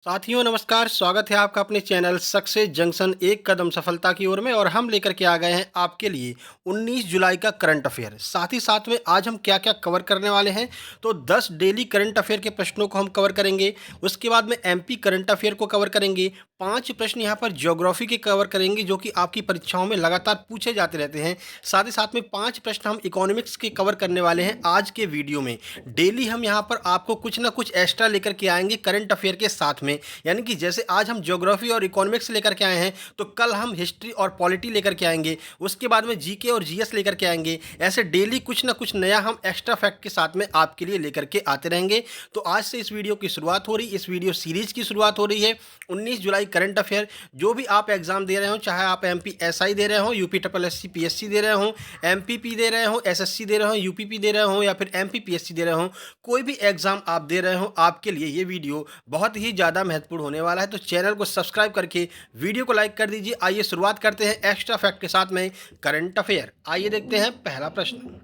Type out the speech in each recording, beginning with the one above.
साथियों नमस्कार, स्वागत है आपका अपने चैनल सक्सेस जंक्शन एक कदम सफलता की ओर में। और हम लेकर के आ गए हैं आपके लिए 19 जुलाई का करंट अफेयर। साथ ही साथ में आज हम क्या क्या कवर करने वाले हैं, तो 10 डेली करंट अफेयर के प्रश्नों को हम कवर करेंगे। उसके बाद में एमपी करंट अफेयर को कवर करेंगे। 5 प्रश्न यहाँ पर ज्योग्राफी के कवर करेंगे जो कि आपकी परीक्षाओं में लगातार पूछे जाते रहते हैं। साथ ही साथ में 5 प्रश्न हम इकोनॉमिक्स के कवर करने वाले हैं आज के वीडियो में। डेली हम यहाँ पर आपको कुछ ना कुछ एक्स्ट्रा लेकर के आएंगे करंट अफेयर के साथ में। यानी कि जैसे आज हम ज्योग्राफी और इकोनॉमिक्स लेकर के आए हैं, तो कल हम हिस्ट्री और पॉलिटी लेकर के आएंगे। उसके बाद में जीके और जीएस लेकर के आएंगे। ऐसे डेली कुछ ना कुछ नया हम एक्स्ट्रा फैक्ट के साथ में आपके लिए लेकर के आते रहेंगे। तो आज से इस वीडियो की शुरुआत हो रही, इस वीडियो सीरीज की शुरुआत हो रही है 19 जुलाई करंट अफेयर। जो भी आप एग्जाम दे रहे हो, चाहे आप एमपी एसआई दे रहे हो, यूपी ट्रिपल एससी पीएससी दे रहे हो, एमपीपी दे रहे हो, एसएससी दे रहे हो, यूपीपी दे रहे हो, या फिर एमपीपीएससी दे रहे हो, कोई भी एग्जाम आप दे रहे हो, आपके लिए ये वीडियो बहुत ही ज़्यादा महत्वपूर्ण होने वाला है। तो चैनल को सब्सक्राइब करके वीडियो को लाइक कर दीजिए। आइए शुरुआत करते हैं एक्स्ट्रा फैक्ट के साथ में करंट अफेयर। आइए देखते हैं पहला प्रश्न।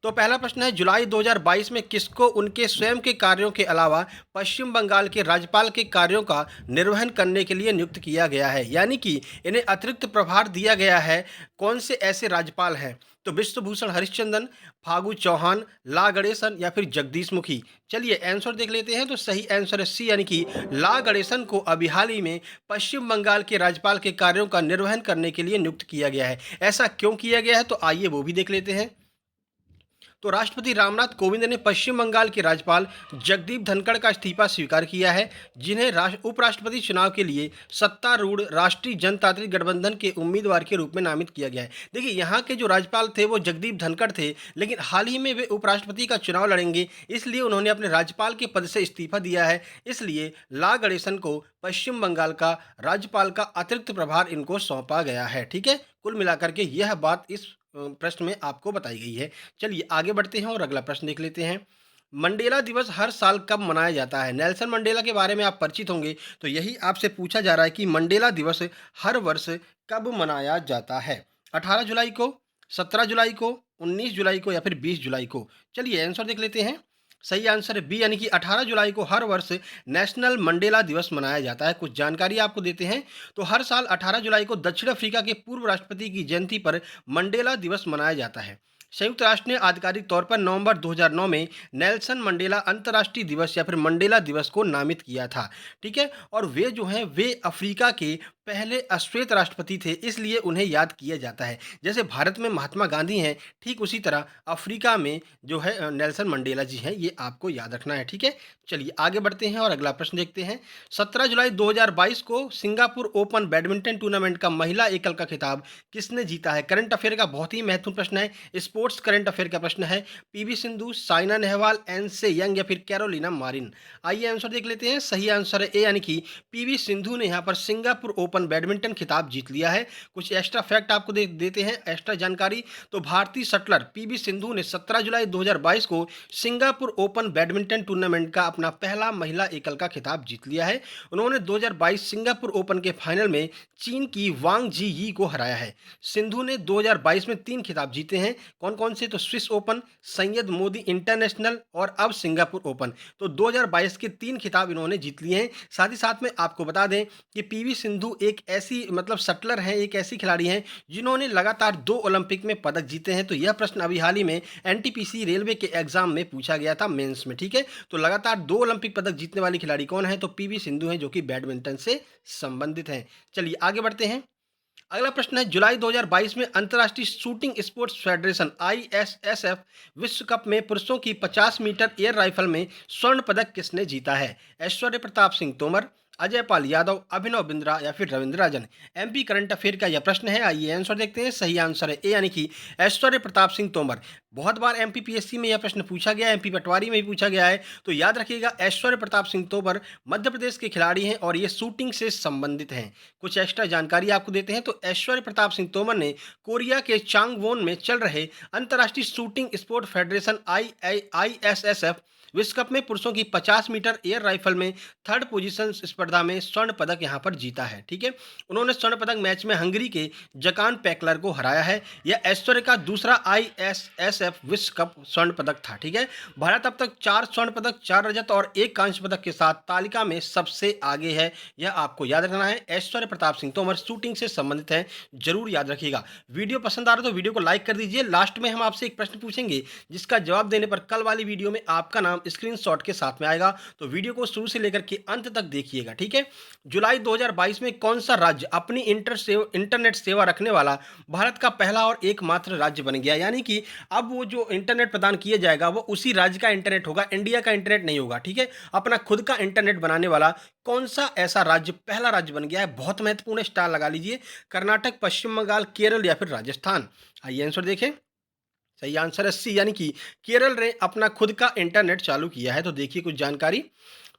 तो पहला प्रश्न है, जुलाई 2022 में किसको उनके स्वयं के कार्यों के अलावा पश्चिम बंगाल के राज्यपाल के कार्यों का निर्वहन करने के लिए नियुक्त किया गया है? यानी कि इन्हें अतिरिक्त प्रभार दिया गया है। कौन से ऐसे राज्यपाल हैं? तो विश्वभूषण हरिश्चंद्रन, फागू चौहान, ला गणेशन या फिर जगदीश मुखी। चलिए आंसर देख लेते हैं। तो सही आंसर है सी, यानी कि ला गणेशन को अभी हाल ही में पश्चिम बंगाल के राज्यपाल के कार्यों का निर्वहन करने के लिए नियुक्त किया गया है। ऐसा क्यों किया गया है, तो आइए वो भी देख लेते हैं। तो राष्ट्रपति रामनाथ कोविंद ने पश्चिम बंगाल के राज्यपाल जगदीप धनखड़ का इस्तीफा स्वीकार किया है, जिन्हें उपराष्ट्रपति चुनाव के लिए सत्तारूढ़ राष्ट्रीय जनतांत्रिक गठबंधन के उम्मीदवार के रूप में नामित किया गया है। देखिए, यहाँ के जो राज्यपाल थे वो जगदीप धनखड़ थे, लेकिन हाल ही में वे उपराष्ट्रपति का चुनाव लड़ेंगे, इसलिए उन्होंने अपने राज्यपाल के पद से इस्तीफा दिया है। इसलिए ला गणेशन को पश्चिम बंगाल का राज्यपाल का अतिरिक्त प्रभार इनको सौंपा गया है। ठीक है, कुल मिलाकर के यह बात इस प्रश्न में आपको बताई गई है। चलिए आगे बढ़ते हैं और अगला प्रश्न देख लेते हैं। मंडेला दिवस हर साल कब मनाया जाता है? नेल्सन मंडेला के बारे में आप परिचित होंगे, तो यही आपसे पूछा जा रहा है कि मंडेला दिवस हर वर्ष कब मनाया जाता है? 18 जुलाई को, 17 जुलाई को, 19 जुलाई को या फिर 20 जुलाई को? चलिए आंसर देख लेते हैं। सही आंसर है बी, यानी कि 18 जुलाई को हर वर्ष नेशनल मंडेला दिवस मनाया जाता है। कुछ जानकारी आपको देते हैं। तो हर साल 18 जुलाई को दक्षिण अफ्रीका के पूर्व राष्ट्रपति की जयंती पर मंडेला दिवस मनाया जाता है। संयुक्त राष्ट्र ने आधिकारिक तौर पर नवंबर 2009 में नेल्सन मंडेला अंतर्राष्ट्रीय दिवस या फिर मंडेला दिवस को नामित किया था। ठीक है, और वे जो हैं वे अफ्रीका के पहले अश्वेत राष्ट्रपति थे, इसलिए उन्हें याद किया जाता है। जैसे भारत में महात्मा गांधी हैं, ठीक उसी तरह अफ्रीका में जो है नेल्सन मंडेला जी हैं, ये आपको याद रखना है। ठीक है, चलिए आगे बढ़ते हैं और अगला प्रश्न देखते हैं। 17 जुलाई 2022 को सिंगापुर ओपन बैडमिंटन टूर्नामेंट का महिला एकल का खिताब किसने जीता है? करंट अफेयर का बहुत ही महत्वपूर्ण प्रश्न है, स्पोर्ट्स करंट अफेयर का प्रश्न है। पीवी सिंधु, साइना नेहवाल, एनसे यंग या फिर कैरोलिना मारिन? आइए आंसर देख लेते हैं। सही आंसर है ए, यानी कि पीवी सिंधु ने यहाँ पर सिंगापुर ओपन बैडमिंटन खिताब जीत लिया है। कुछ एक्स्ट्रा फैक्ट आपको देते हैं, एक्स्ट्रा जानकारी। तो भारतीय शटलर पीवी सिंधु ने 17 जुलाई 2022 को सिंगापुर ओपन बैडमिंटन टूर्नामेंट का अपना पहला महिला एकल का खिताब जीत लिया है। उन्होंने 2022 सिंगापुर ओपन के फाइनल में चीन की वांग जी यी को हराया है। सिंधु ने 2022 में 3 खिताब जीते हैं। कौन कौन से? तो Swiss open, Syed Modi international और अब सिंगापुर ओपन। तो 2022 के 3 खिताब इन्होंने जीत लिए हैं। साथ ही साथ में आपको बता दें कि पीवी सिंधु एक ऐसी शटलर हैं, एक ऐसी खिलाड़ी हैं जिन्होंने लगातार 2 ओलंपिक में पदक जीते हैं। तो यह प्रश्न अभी हाल ही में एनटीपीसी रेलवे के एग्जाम में पूछा गया था, मेंस में। ठीक है, तो लगातार 2 ओलंपिक पदक जीतने वाली खिलाड़ी कौन है? तो पीवी सिंधु हैं, जो कि बैडमिंटन से संबंधित हैं। चलिए आगे बढ़ते हैं। अगला प्रश्न है, जुलाई 2022 में अंतर्राष्ट्रीय शूटिंग स्पोर्ट्स फेडरेशन आईएसएसएफ विश्व कप में पुरुषों की 50 मीटर एयर राइफल में स्वर्ण पदक किसने जीता है? ऐश्वर्य प्रताप सिंह तोमर, अजय पाल यादव, अभिनव बिंद्रा या फिर रविंद्र राजन? एमपी करंट अफेयर का यह प्रश्न है। आइए आंसर देखते हैं। सही आंसर है ए, यानी कि ऐश्वर्य प्रताप सिंह तोमर। बहुत बार एमपीपीएससी में यह प्रश्न पूछा गया है, एमपी पटवारी में भी पूछा गया है। तो याद रखिएगा, ऐश्वर्य प्रताप सिंह तोमर मध्य प्रदेश के खिलाड़ी हैं और ये शूटिंग से संबंधित हैं। कुछ एक्स्ट्रा जानकारी आपको देते हैं। तो ऐश्वर्य प्रताप सिंह तोमर ने कोरिया के चांगवोन में चल रहे अंतर्राष्ट्रीय शूटिंग स्पोर्ट फेडरेशन आईएसएसएफ विश्व कप में पुरुषों की 50 मीटर एयर राइफल में थर्ड पोजीशन स्पर्धा में स्वर्ण पदक यहाँ पर जीता है। ठीक है, उन्होंने स्वर्ण पदक मैच में हंगरी के जकान पैकलर को हराया है। यह ऐश्वर्य का दूसरा ISSF विश्व कप स्वर्ण पदक था। ठीक है, भारत अब तक 4 स्वर्ण पदक, 4 रजत और 1 कांस्य पदक के साथ तालिका में सबसे आगे है। यह आपको याद रखना है। ऐश्वर्य प्रताप सिंह तोमर शूटिंग से संबंधित है, जरूर याद रखिएगा। वीडियो पसंद आ रहा है तो वीडियो को लाइक कर दीजिए। लास्ट में हम आपसे एक प्रश्न पूछेंगे जिसका जवाब देने पर कल वाली वीडियो में आपका नाम स्क्रीनशॉट के साथ में आएगा, तो वीडियो को शुरू से लेकर के अंत तक देखिएगा। ठीक है, जुलाई 2022 में कौन सा राज्य अपनी इंटरनेट सेवा रखने वाला भारत का पहला और एकमात्र राज्य बन गया? यानी कि अब वो जो इंटरनेट प्रदान किया जाएगा वो उसी राज्य का इंटरनेट होगा, इंडिया का इंटरनेट नहीं होगा। ठीक है, अपना खुद का इंटरनेट बनाने वाला कौन सा ऐसा राज्य पहला राज्य बन गया है? बहुत महत्वपूर्ण, स्टार लगा लीजिए। कर्नाटक, पश्चिम बंगाल, केरल या फिर राजस्थान? आइए आंसर देखें। सही आंसर है सी, यानी कि केरल ने अपना खुद का इंटरनेट चालू किया है। तो देखिए कुछ जानकारी।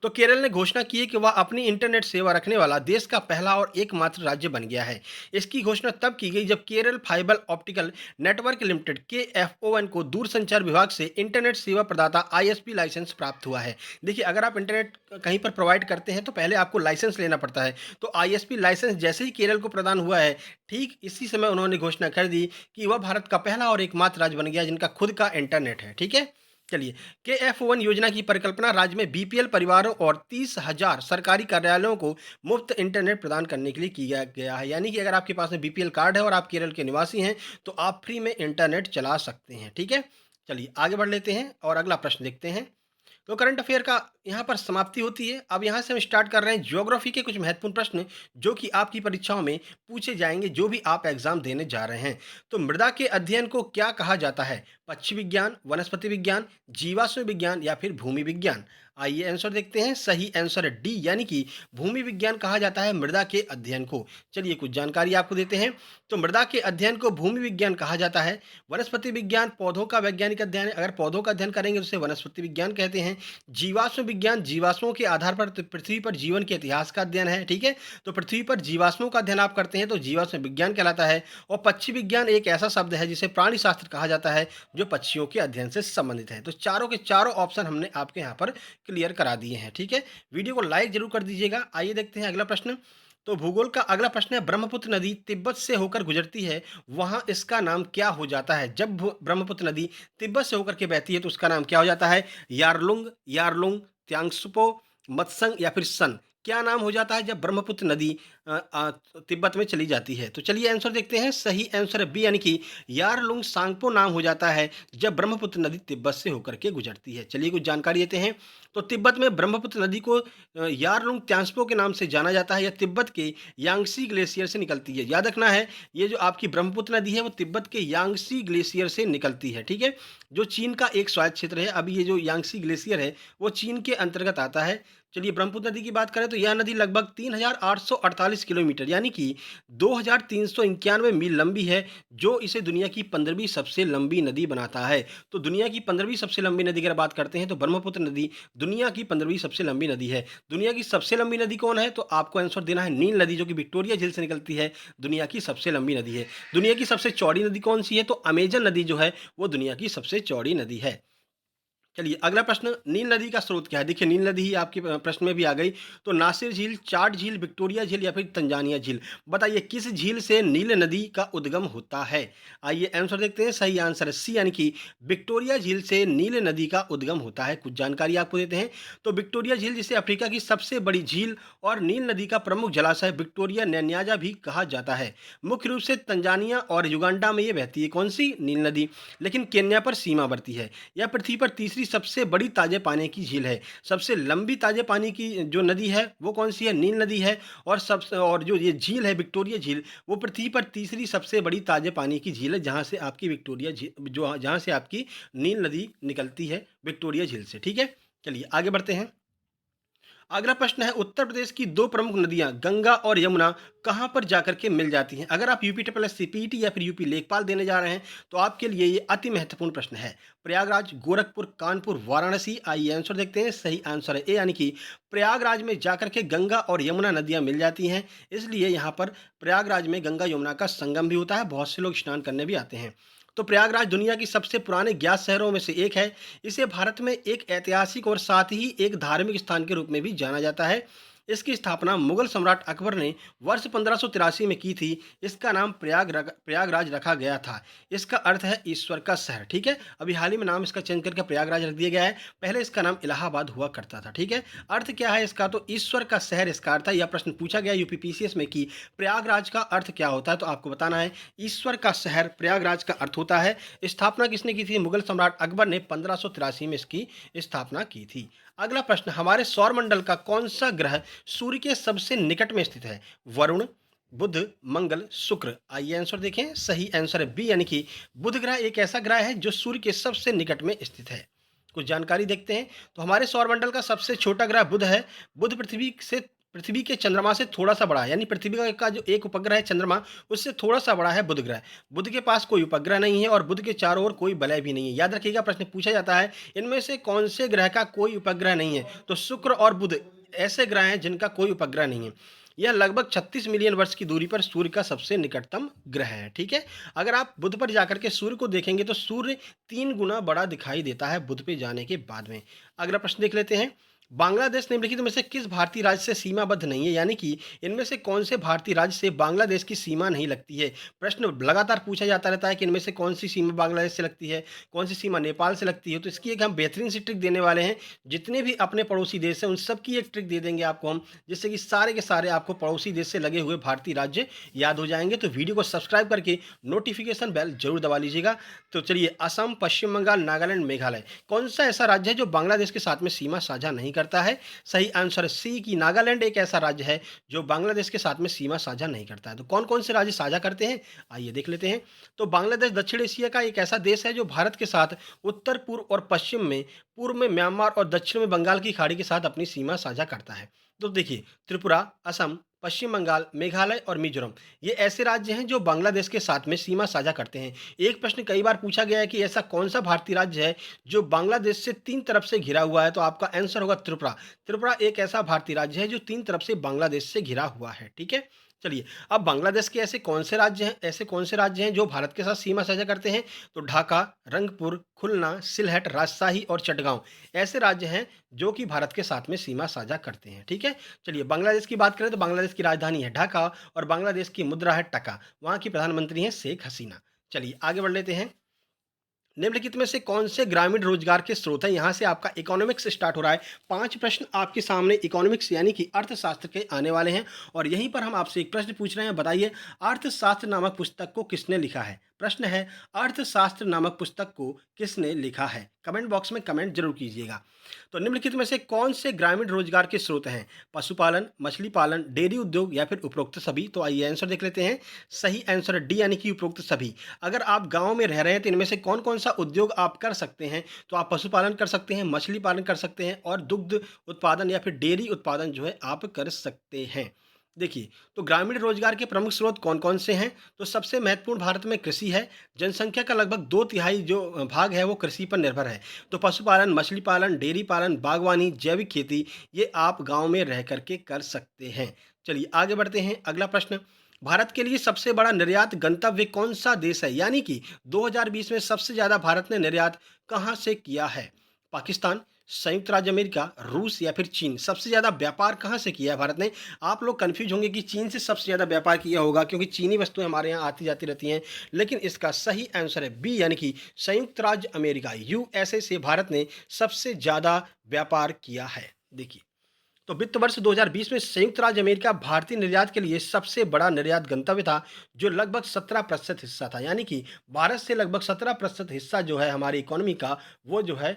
तो केरल ने घोषणा की है कि वह अपनी इंटरनेट सेवा रखने वाला देश का पहला और एकमात्र राज्य बन गया है। इसकी घोषणा तब की गई जब Kerala fibre optical network limited KFON को दूरसंचार विभाग से इंटरनेट सेवा प्रदाता ISP लाइसेंस प्राप्त हुआ है। देखिए, अगर आप इंटरनेट कहीं पर प्रोवाइड करते हैं तो पहले आपको लाइसेंस लेना पड़ता है। तो ISP लाइसेंस जैसे ही केरल को प्रदान हुआ है, ठीक इसी समय उन्होंने घोषणा कर दी कि वह भारत का पहला और एकमात्र राज्य बन गया जिनका खुद का इंटरनेट है। ठीक है, चलिए। KFON योजना की परिकल्पना राज्य में BPL परिवारों और 30,000 सरकारी कार्यालयों को मुफ्त इंटरनेट प्रदान करने के लिए किया गया है। यानी कि अगर आपके पास में BPL कार्ड है और आप केरल के निवासी हैं तो आप फ्री में इंटरनेट चला सकते हैं। ठीक है, चलिए आगे बढ़ लेते हैं और अगला प्रश्न देखते हैं। तो करंट अफेयर का यहाँ पर समाप्ति होती है। अब यहाँ से हम स्टार्ट कर रहे हैं ज्योग्राफी के कुछ महत्वपूर्ण प्रश्न जो कि आपकी परीक्षाओं में पूछे जाएंगे, जो भी आप एग्जाम देने जा रहे हैं। तो मृदा के अध्ययन को क्या कहा जाता है? पक्षी विज्ञान, वनस्पति विज्ञान, जीवाश्म विज्ञान या फिर भूमि विज्ञान? आइए आंसर देखते हैं। सही आंसर है डी, यानी कि भूमि विज्ञान कहा जाता है मृदा के अध्ययन को। चलिए कुछ जानकारी आपको देते हैं। तो मृदा के अध्ययन को भूमि विज्ञान कहा जाता है। वनस्पति विज्ञान पौधों का वैज्ञानिक अध्ययन है। अगर पौधों का अध्ययन करेंगे तो उसे वनस्पति विज्ञान कहते हैं। जीवाश्म विज्ञान जीवाश्मों के आधार पर पृथ्वी पर जीवन के इतिहास का अध्ययन है। ठीक है, तो पृथ्वी पर जीवाश्मों का अध्ययन आप करते हैं तो जीवाश्म विज्ञान कहलाता है। और पक्षी विज्ञान एक ऐसा शब्द है जिसे प्राणी शास्त्र कहा जाता है जो पक्षियों के अध्ययन से संबंधित है। तो चारों के चारों ऑप्शन हमने आपके यहाँ पर क्लियर करा दिए हैं। ठीक है, वीडियो को लाइक जरूर कर दीजिएगा। आइए देखते हैं अगला प्रश्न। तो भूगोल का अगला प्रश्न है, ब्रह्मपुत्र नदी तिब्बत से होकर गुजरती है, वहां इसका नाम क्या हो जाता है? जब ब्रह्मपुत्र नदी तिब्बत से होकर के बहती है तो उसका नाम क्या हो जाता है? यारलुंग, यारलुंग, त्यांगसुपो, मत्संग या फिर सन? क्या नाम हो जाता है जब ब्रह्मपुत्र नदी तिब्बत में चली जाती है? तो चलिए आंसर देखते हैं। सही आंसर है बी, यानी कि यारलुंग सांगपो नाम हो जाता है जब ब्रह्मपुत्र नदी तिब्बत से होकर के गुजरती है। चलिए कुछ जानकारी देते हैं। तो तिब्बत में ब्रह्मपुत्र नदी को यारलुंग त्यांगसपो के नाम से जाना जाता है। यह तिब्बत के यांगसी ग्लेशियर से निकलती है। याद रखना है, ये जो आपकी ब्रह्मपुत्र नदी है वो तिब्बत के यांगसी ग्लेशियर से निकलती है। ठीक है, जो चीन का एक स्वायत्त क्षेत्र है। अभी ये जो यांगसी ग्लेशियर है वो चीन के अंतर्गत आता है। चलिए ब्रह्मपुत्र नदी की बात करें तो यह नदी लगभग 3,848 किलोमीटर यानी कि 2,391 मील लंबी है, जो इसे दुनिया की 15वीं सबसे लंबी नदी बनाता है। तो दुनिया की 15वीं सबसे लंबी नदी की अगर बात करते हैं तो ब्रह्मपुत्र नदी दुनिया की 15वीं सबसे लंबी नदी है। दुनिया की सबसे लंबी नदी कौन है? तो आपको आंसर देना है नील नदी, जो कि विक्टोरिया झील से निकलती है, दुनिया की सबसे लंबी नदी है। दुनिया की सबसे चौड़ी नदी कौन सी है? तो अमेजन नदी जो है वो दुनिया की सबसे चौड़ी नदी है। चलिए अगला प्रश्न, नील नदी का स्रोत क्या है? देखिए नील नदी ही आपके प्रश्न में भी आ गई। तो नासिर झील, चाड झील, विक्टोरिया झील या फिर तंजानिया झील? बताइए किस झील से नील नदी का उद्गम होता है? आइए आंसर देखते हैं। सही आंसर है सी, यानी कि विक्टोरिया झील से नील नदी का उद्गम होता है। कुछ जानकारी आपको देते हैं। तो विक्टोरिया झील, जिसे अफ्रीका की सबसे बड़ी झील और नील नदी का प्रमुख जलाशय विक्टोरिया न्यान्याजा भी कहा जाता है, मुख्य रूप से तंजानिया और युगांडा में ये बहती है। कौन सी? नील नदी। लेकिन केन्या पर सीमा बढ़ती है। यह पृथ्वी पर तीसरी सबसे बड़ी ताजे पानी की झील है। सबसे लंबी ताजे पानी की जो नदी है वो कौन सी है? नील नदी है। और जो ये झील है विक्टोरिया झील, वो पृथ्वी पर तीसरी सबसे बड़ी ताजे पानी की झील है, जहां से आपकी विक्टोरिया झील, जहां से आपकी नील नदी निकलती है विक्टोरिया झील से। ठीक है, चलिए आगे बढ़ते हैं। अगला प्रश्न है, उत्तर प्रदेश की दो प्रमुख नदियां गंगा और यमुना कहां पर जाकर के मिल जाती हैं? अगर आप यूपी ट्रिपल एस सीपीटी या फिर यूपी लेखपाल देने जा रहे हैं तो आपके लिए ये अति महत्वपूर्ण प्रश्न है। प्रयागराज, गोरखपुर, कानपुर, वाराणसी? आइए आंसर देखते हैं। सही आंसर है ए, यानी कि प्रयागराज में जाकर के गंगा और यमुना नदियां मिल जाती हैं, इसलिए यहाँ पर प्रयागराज में गंगा यमुना का संगम भी होता है। बहुत से लोग स्नान करने भी आते हैं। तो प्रयागराज दुनिया की सबसे पुराने ज्ञात शहरों में से एक है। इसे भारत में एक ऐतिहासिक और साथ ही एक धार्मिक स्थान के रूप में भी जाना जाता है। इसकी स्थापना मुगल सम्राट अकबर ने वर्ष 1583 में की थी। इसका नाम प्रयागराज रखा गया था। इसका अर्थ है ईश्वर का शहर। ठीक है, अभी हाल ही में नाम इसका चेंज करके प्रयागराज रख दिया गया है। पहले इसका नाम इलाहाबाद हुआ करता था। ठीक है, अर्थ क्या है इसका, तो ईश्वर का शहर इसका अर्थ है। यह प्रश्न पूछा गया यूपीपीसीएस में कि प्रयागराज का अर्थ क्या होता है, तो आपको बताना है ईश्वर का शहर प्रयागराज का अर्थ होता है। स्थापना किसने की थी, मुगल सम्राट अकबर ने 1583 में इसकी स्थापना की थी। अगला प्रश्न, हमारे सौर मंडल का कौन सा ग्रह सूर्य के सबसे निकट में स्थित है, वरुण, बुध, मंगल, शुक्र। आइए आंसर देखें। सही आंसर है बी, यानी कि बुध ग्रह एक ऐसा ग्रह है जो सूर्य के सबसे निकट में स्थित है। कुछ जानकारी देखते हैं। तो हमारे सौरमंडल का सबसे छोटा ग्रह बुध है। बुध पृथ्वी के चंद्रमा से थोड़ा सा बड़ा है, यानी पृथ्वी का जो एक उपग्रह है चंद्रमा, उससे थोड़ा सा बड़ा है बुध ग्रह। बुध के पास कोई उपग्रह नहीं है और बुध के चारों ओर कोई वलय भी नहीं है। याद रखिएगा, प्रश्न पूछा जाता है इनमें से कौन से ग्रह का कोई उपग्रह नहीं है, तो शुक्र और बुध ऐसे ग्रह हैं जिनका कोई उपग्रह नहीं है। यह लगभग 36 मिलियन वर्ष की दूरी पर सूर्य का सबसे निकटतम ग्रह है। ठीक है, अगर आप बुध पर जाकर के सूर्य को देखेंगे तो सूर्य 3 गुना बड़ा दिखाई देता है बुध पे जाने के बाद में। अगला प्रश्न देख लेते हैं। बांग्लादेश निम्नलिखित में से किस भारतीय राज्य से सीमाबद्ध नहीं है, यानी कि इनमें से कौन से भारतीय राज्य से बांग्लादेश की सीमा नहीं लगती है। प्रश्न लगातार पूछा जाता रहता है कि इनमें से कौन सी सीमा बांग्लादेश से लगती है, कौन सी सीमा नेपाल से लगती है। तो इसकी एक हम बेहतरीन सी ट्रिक देने वाले हैं। जितने भी अपने पड़ोसी देश हैं उन सब की एक ट्रिक दे देंगे आपको हम, जिससे कि सारे के सारे आपको पड़ोसी देश से लगे हुए भारतीय राज्य याद हो जाएंगे। तो वीडियो को सब्सक्राइब करके नोटिफिकेशन बेल जरूर दबा लीजिएगा। तो चलिए, असम, पश्चिम बंगाल, नागालैंड, मेघालय, कौन सा ऐसा राज्य है जो बांग्लादेश के साथ में सीमा साझा नहीं करता है। सही आंसर है सी की नागालैंड एक ऐसा राज्य है जो बांग्लादेश के साथ में सीमा साझा नहीं करता है। तो कौन कौन से राज्य साझा करते हैं, आइए देख लेते हैं। तो बांग्लादेश दक्षिण एशिया का एक ऐसा देश है जो भारत के साथ उत्तर पूर्व और पश्चिम में, पूर्व में म्यांमार और दक्षिण में बंगाल की खाड़ी के साथ अपनी सीमा साझा करता है। तो देखिए, त्रिपुरा, असम, पश्चिम बंगाल, मेघालय और मिजोरम, ये ऐसे राज्य हैं जो बांग्लादेश के साथ में सीमा साझा करते हैं। एक प्रश्न कई बार पूछा गया है कि ऐसा कौन सा भारतीय राज्य है जो बांग्लादेश से 3 तरफ से घिरा हुआ है, तो आपका आंसर होगा त्रिपुरा। त्रिपुरा एक ऐसा भारतीय राज्य है जो 3 तरफ से बांग्लादेश से घिरा हुआ है। ठीक है, चलिए, अब बांग्लादेश के ऐसे कौन से राज्य हैं जो भारत के साथ सीमा साझा करते हैं, तो ढाका, रंगपुर, खुलना, सिलहट, राजशाही और चटगांव ऐसे राज्य हैं जो कि भारत के साथ में सीमा साझा करते हैं। ठीक है, चलिए, बांग्लादेश की बात करें तो बांग्लादेश की राजधानी है ढाका और बांग्लादेश की मुद्रा है टका। वहाँ की प्रधानमंत्री हैं शेख हसीना। चलिए आगे बढ़ लेते हैं। निम्नलिखित में से कौन से ग्रामीण रोजगार के स्रोत हैं, यहाँ से आपका इकोनॉमिक्स स्टार्ट हो रहा है। 5 प्रश्न आपके सामने इकोनॉमिक्स यानी कि अर्थशास्त्र के आने वाले हैं और यहीं पर हम आपसे एक प्रश्न पूछ रहे हैं। बताइए, अर्थशास्त्र नामक पुस्तक को किसने लिखा है। प्रश्न है, अर्थशास्त्र नामक पुस्तक को किसने लिखा है। कमेंट बॉक्स में कमेंट जरूर कीजिएगा। तो निम्नलिखित में से कौन से ग्रामीण रोजगार के स्रोत हैं, पशुपालन, मछली पालन, डेयरी उद्योग या फिर उपरोक्त सभी। तो आइए आंसर देख लेते हैं। सही आंसर है डी, यानी कि उपरोक्त सभी। अगर आप गांव में रह रहे हैं तो इनमें से कौन कौन सा उद्योग आप कर सकते हैं, तो आप पशुपालन कर सकते हैं, मछली पालन कर सकते हैं और दुग्ध उत्पादन या फिर डेयरी उत्पादन जो है आप कर सकते हैं। देखिए, तो ग्रामीण रोजगार के प्रमुख स्रोत कौन कौन से हैं, तो सबसे महत्वपूर्ण भारत में कृषि है। जनसंख्या का लगभग 2/3 जो भाग है वो कृषि पर निर्भर है। तो पशुपालन, मछली पालन, डेयरी पालन, बागवानी, जैविक खेती, ये आप गांव में रह करके कर सकते हैं। चलिए आगे बढ़ते हैं। अगला प्रश्न, भारत के लिए सबसे बड़ा निर्यात गंतव्य कौन सा देश है, यानी कि 2020 में सबसे ज्यादा भारत ने निर्यात कहां से किया है। पाकिस्तान, संयुक्त राज्य अमेरिका, रूस या फिर चीन। सबसे ज्यादा व्यापार कहां से किया है भारत ने। आप लोग कंफ्यूज होंगे कि चीन से सबसे ज्यादा व्यापार किया होगा क्योंकि चीनी वस्तुएं हमारे यहाँ आती जाती रहती हैं, लेकिन इसका सही आंसर है बी, यानी कि संयुक्त राज्य अमेरिका, यूएसए से भारत ने सबसे ज्यादा व्यापार किया है। देखिए, तो वित्त वर्ष 2020 में संयुक्त राज्य अमेरिका भारतीय निर्यात के लिए सबसे बड़ा निर्यात गंतव्य था, जो लगभग 17% हिस्सा था। यानी कि भारत से लगभग 17% हिस्सा जो है हमारी इकोनॉमी का, वो जो है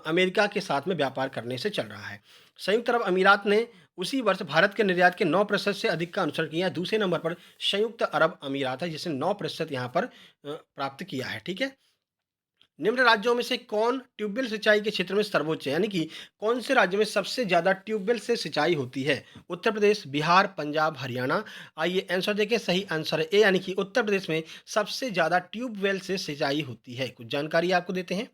अमेरिका के साथ में व्यापार करने से चल रहा है। संयुक्त अरब अमीरात ने उसी वर्ष भारत के निर्यात के 9% से अधिक का अनुसरण किया है। दूसरे नंबर पर संयुक्त अरब अमीरात है जिसने 9% यहाँ पर प्राप्त किया है। ठीक है, निम्न राज्यों में से कौन ट्यूबवेल सिंचाई के क्षेत्र में सर्वोच्च है, यानी कि कौन से राज्य में सबसे ज्यादा ट्यूबवेल से सिंचाई होती है। उत्तर प्रदेश, बिहार, पंजाब, हरियाणा। आइए आंसर देखें। सही आंसर है ए, यानी कि उत्तर प्रदेश में सबसे ज्यादा ट्यूबवेल से सिंचाई होती है। कुछ जानकारी आपको देते हैं।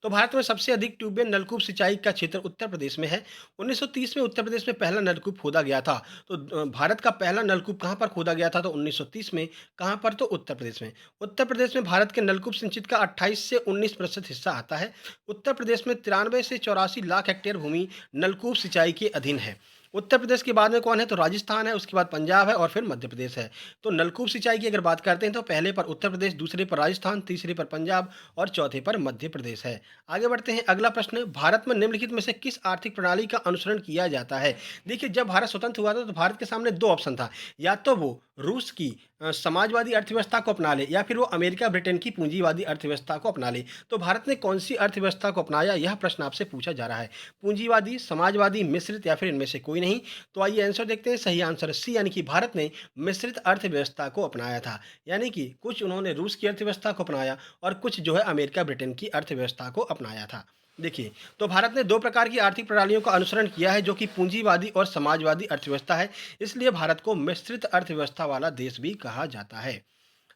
तो भारत में सबसे अधिक ट्यूबवेल नलकूप सिंचाई का क्षेत्र उत्तर प्रदेश में है। 1930 में उत्तर प्रदेश में पहला नलकूप खोदा गया था। तो भारत का पहला नलकूप कहाँ पर खोदा गया था? तो 1930 में। कहाँ पर? तो उत्तर प्रदेश में। उत्तर प्रदेश में भारत के नलकूप सिंचित का 28 से 19% हिस्सा आता है। उत्तर प्रदेश में 93 से 84 लाख हेक्टेयर भूमि नलकूप सिंचाई के अधीन है। उत्तर प्रदेश के बाद में कौन है? तो राजस्थान है, उसके बाद पंजाब है और फिर मध्य प्रदेश है। तो नलकूप सिंचाई की अगर बात करते हैं तो पहले पर उत्तर प्रदेश, दूसरे पर राजस्थान, तीसरे पर पंजाब और चौथे पर मध्य प्रदेश है। आगे बढ़ते हैं। अगला प्रश्न, भारत में निम्नलिखित में से किस आर्थिक प्रणाली का अनुसरण किया जाता है? देखिए, जब भारत स्वतंत्र हुआ था तो भारत के सामने दो ऑप्शन था। या तो वो रूस की समाजवादी अर्थव्यवस्था को अपना ले या फिर वो अमेरिका ब्रिटेन की पूंजीवादी अर्थव्यवस्था को अपना ले। तो भारत ने कौन सी अर्थव्यवस्था को अपनाया, यह प्रश्न आपसे पूछा जा रहा है। पूंजीवादी, समाजवादी, मिश्रित या फिर इनमें से कोई नहीं। तो आइए आंसर देखते हैं। सही आंसर सी, यानी कि भारत ने मिश्रित अर्थव्यवस्था को अपनाया था। यानी कि कुछ उन्होंने रूस की अर्थव्यवस्था को अपनाया और कुछ जो है अमेरिका ब्रिटेन की अर्थव्यवस्था को अपनाया था। देखिए, तो भारत ने दो प्रकार की आर्थिक प्रणालियों का अनुसरण किया है, जो कि पूंजीवादी और समाजवादी अर्थव्यवस्था है। इसलिए भारत को मिश्रित अर्थव्यवस्था वाला देश भी कहा जाता है।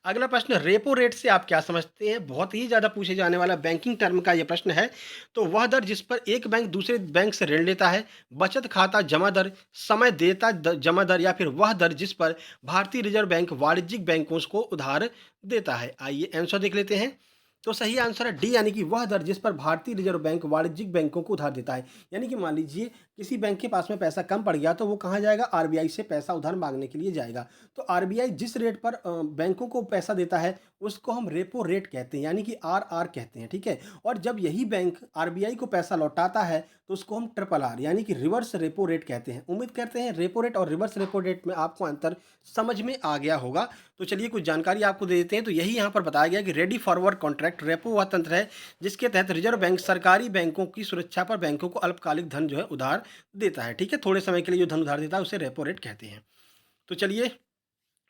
अगला प्रश्न, रेपो रेट से आप क्या समझते हैं? बहुत ही ज़्यादा पूछे जाने वाला बैंकिंग टर्म का ये प्रश्न है। तो वह दर जिस पर एक बैंक दूसरे बैंक से ऋण लेता है, बचत खाता जमा दर, समय देयता जमा दर या फिर वह दर जिस पर भारतीय रिजर्व बैंक वाणिज्यिक बैंकों को उधार देता है। आइए आंसर देख लेते हैं। तो सही आंसर है डी, यानी कि वह दर जिस पर भारतीय रिजर्व बैंक वाणिज्यिक बैंकों को उधार देता है। यानी कि मान लीजिए किसी बैंक के पास में पैसा कम पड़ गया तो वो कहाँ जाएगा? आरबीआई से पैसा उधार मांगने के लिए जाएगा। तो आरबीआई जिस रेट पर बैंकों को पैसा देता है उसको हम रेपो रेट कहते हैं, यानी कि आर कहते हैं। ठीक है। और जब यही बैंक आरबीआई को पैसा लौटाता है तो उसको हम ट्रिपल आर, यानी कि रिवर्स रेपो रेट कहते हैं। उम्मीद करते हैं रेपो रेट और रिवर्स रेपो रेट में आपको अंतर समझ में आ गया होगा। तो चलिए कुछ जानकारी आपको दे देते हैं। तो यही यहाँ पर बताया गया कि रेडी फॉरवर्ड कॉन्ट्रैक्ट रेपो वह तंत्र है जिसके तहत रिजर्व बैंक सरकारी बैंकों की सुरक्षा पर बैंकों को अल्पकालिक धन जो है उधार देता है। ठीक है। थोड़े समय के लिए जो धन उधार देता है उसे रेपो रेट कहते हैं। तो चलिए,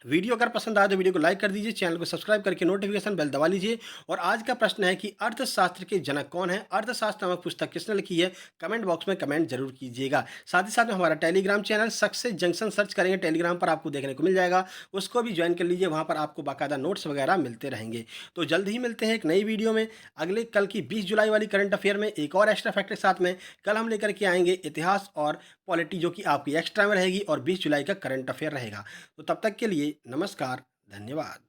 वीडियो अगर पसंद आए तो वीडियो को लाइक कर दीजिए, चैनल को सब्सक्राइब करके नोटिफिकेशन बेल दबा लीजिए। और आज का प्रश्न है कि अर्थशास्त्र के जनक कौन है? अर्थशास्त्र नामक पुस्तक किसने लिखी है? कमेंट बॉक्स में कमेंट जरूर कीजिएगा। साथ ही साथ में हमारा Telegram channel success junction search करेंगे, टेलीग्राम पर आपको देखने को मिल जाएगा। उसको भी ज्वाइन कर लीजिए, वहाँ पर आपको बाकायदा नोट्स वगैरह मिलते रहेंगे। तो जल्द ही मिलते हैं एक नई वीडियो में। अगले कल की 20 जुलाई वाली करंट अफेयर में एक और एक्स्ट्रा फैक्ट के साथ में कल हम लेकर के आएंगे इतिहास और पॉलिटी, जो कि आपकी एक्स्ट्रा में रहेगी और 20 जुलाई का करंट अफेयर रहेगा। तो तब तक के लिए नमस्कार, धन्यवाद।